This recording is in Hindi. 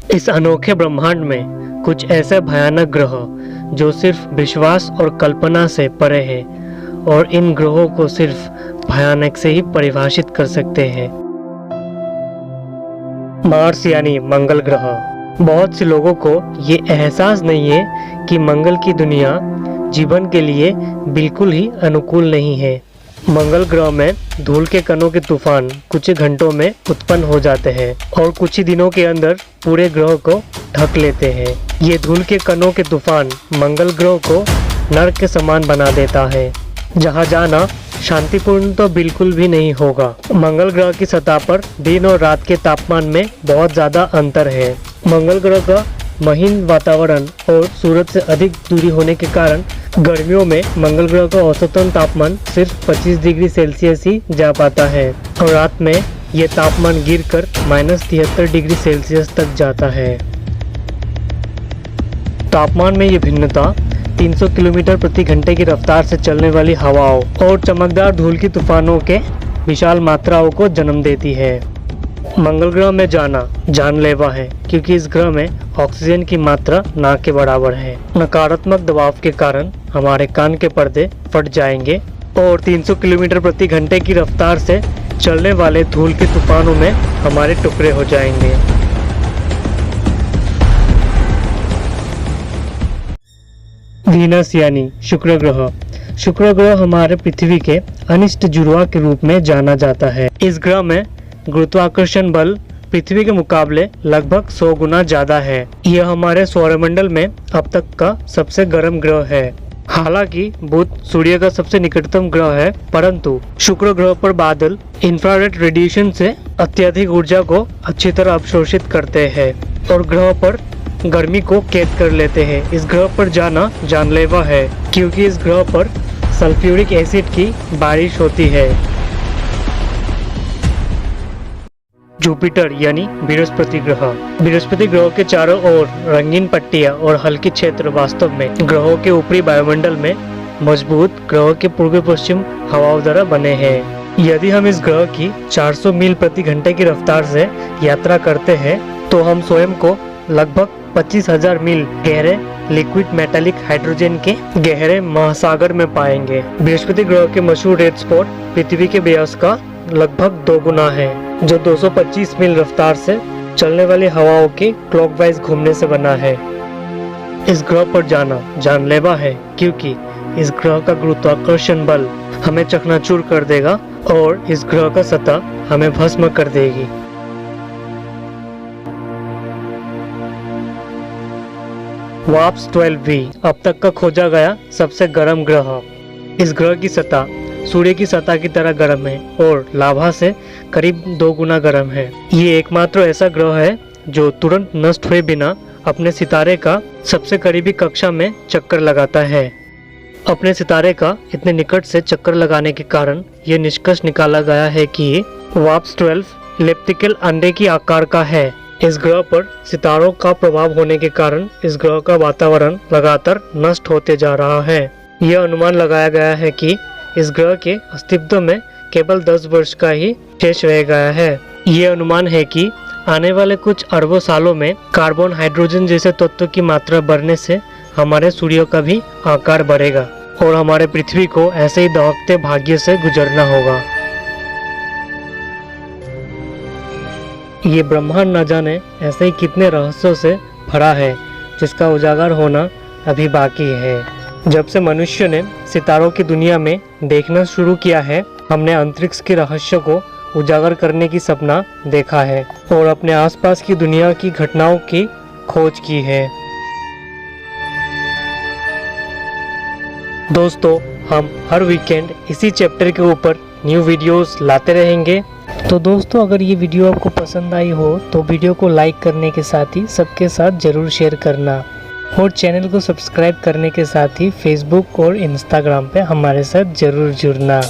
इस अनोखे ब्रह्मांड में कुछ ऐसे भयानक ग्रह जो सिर्फ विश्वास और कल्पना से परे हैं और इन ग्रहों को सिर्फ भयानक से ही परिभाषित कर सकते हैं। मार्स यानी मंगल ग्रह। बहुत से लोगों को ये एहसास नहीं है कि मंगल की दुनिया जीवन के लिए बिल्कुल ही अनुकूल नहीं है। मंगल ग्रह में धूल के कणों के तूफान कुछ ही घंटों में उत्पन्न हो जाते हैं और कुछ ही दिनों के अंदर पूरे ग्रह को ढक लेते हैं। ये धूल के कणों के तूफान मंगल ग्रह को नर्क के समान बना देता है, जहां जाना शांतिपूर्ण तो बिल्कुल भी नहीं होगा। मंगल ग्रह की सतह पर दिन और रात के तापमान में बहुत ज्यादा अंतर है। मंगल ग्रह का महीन वातावरण और सूरज से अधिक दूरी होने के कारण गर्मियों में मंगल ग्रह का औसतन तापमान सिर्फ 25 डिग्री सेल्सियस ही जा पाता है और रात में ये तापमान गिरकर -73 डिग्री सेल्सियस तक जाता है। तापमान में ये भिन्नता 300 किलोमीटर प्रति घंटे की रफ्तार से चलने वाली हवाओं और चमकदार धूल की तूफानों के विशाल मात्राओं को जन्म देती है। मंगल ग्रह में जाना जानलेवा है क्योंकि इस ग्रह में ऑक्सीजन की मात्रा ना के बराबर है। नकारात्मक दबाव के कारण हमारे कान के पर्दे फट जाएंगे और 300 किलोमीटर प्रति घंटे की रफ्तार से चलने वाले धूल के तूफानों में हमारे टुकड़े हो जाएंगे। वीनस यानी शुक्र ग्रह। शुक्र ग्रह हमारे पृथ्वी के अनिष्ट जुड़वा के रूप में जाना जाता है। इस ग्रह में गुरुत्वाकर्षण बल पृथ्वी के मुकाबले लगभग 100 गुना ज्यादा है। यह हमारे सौरमंडल में अब तक का सबसे गर्म ग्रह है। हालांकि बुध सूर्य का सबसे निकटतम ग्रह है, परंतु शुक्र ग्रह पर बादल इंफ्रारेड रेडिएशन से अत्यधिक ऊर्जा को अच्छी तरह अवशोषित करते हैं और ग्रह पर गर्मी को कैद कर लेते हैं। इस ग्रह पर जाना जानलेवा है क्योंकि इस ग्रह पर सल्फ्यूरिक एसिड की बारिश होती है। जुपिटर यानी बृहस्पति ग्रह। बृहस्पति ग्रह के चारों ओर रंगीन पट्टियां और हल्की क्षेत्र वास्तव में ग्रहों के ऊपरी वायुमंडल में मजबूत ग्रह के पूर्व पश्चिम हवाओं द्वारा बने हैं। यदि हम इस ग्रह की 400 मील प्रति घंटे की रफ्तार से यात्रा करते हैं तो हम स्वयं को लगभग 25,000 मील गहरे लिक्विड मेटालिक हाइड्रोजन के गहरे महासागर में पाएंगे। बृहस्पति ग्रह के मशहूर रेड स्पॉट पृथ्वी के व्यास का लगभग 2 गुना है, जो 225 मील रफ्तार से चलने वाली हवाओं के क्लॉकवाइज घूमने से बना है। इस ग्रह पर जाना जानलेवा है क्योंकि इस ग्रह का गुरुत्वाकर्षण बल हमें चकनाचूर कर देगा और इस ग्रह का सतह हमें भस्म कर देगी। वाप्स 12b अब तक का खोजा गया सबसे गर्म ग्रह। इस ग्रह की सतह सूर्य की सतह की तरह गर्म है और लावा से करीब 2 गुना गर्म है। ये एकमात्र ऐसा ग्रह है जो तुरंत नष्ट हुए बिना अपने सितारे का सबसे करीबी कक्षा में चक्कर लगाता है। अपने सितारे का इतने निकट से चक्कर लगाने के कारण ये निष्कर्ष निकाला गया है कि वाप्स 12 इलिप्टिकल अंडे की आकार का है। इस ग्रह पर सितारों का प्रभाव होने के कारण इस ग्रह का वातावरण लगातार नष्ट होते जा रहा है। यह अनुमान लगाया गया है कि इस ग्रह के अस्तित्व में केवल 10 वर्ष का ही शेष रह गया है। ये अनुमान है कि आने वाले कुछ अरबों सालों में कार्बन हाइड्रोजन जैसे तत्वों की मात्रा बढ़ने से हमारे सूर्य का भी आकार बढ़ेगा और हमारे पृथ्वी को ऐसे ही दहकते भाग्य से गुजरना होगा। ये ब्रह्मांड न जाने ऐसे ही कितने रहस्यों से भरा है जिसका उजागर होना अभी बाकी है। जब से मनुष्य ने सितारों की दुनिया में देखना शुरू किया है, हमने अंतरिक्ष के रहस्य को उजागर करने की सपना देखा है और अपने आसपास की दुनिया की घटनाओं की खोज की है। दोस्तों, हम हर वीकेंड इसी चैप्टर के ऊपर न्यू वीडियोस लाते रहेंगे। तो दोस्तों, अगर ये वीडियो आपको पसंद आई हो तो वीडियो को लाइक करने के साथ ही सबके साथ जरूर शेयर करना और चैनल को सब्सक्राइब करने के साथ ही फेसबुक और इंस्टाग्राम पे हमारे साथ जरूर जुड़ना।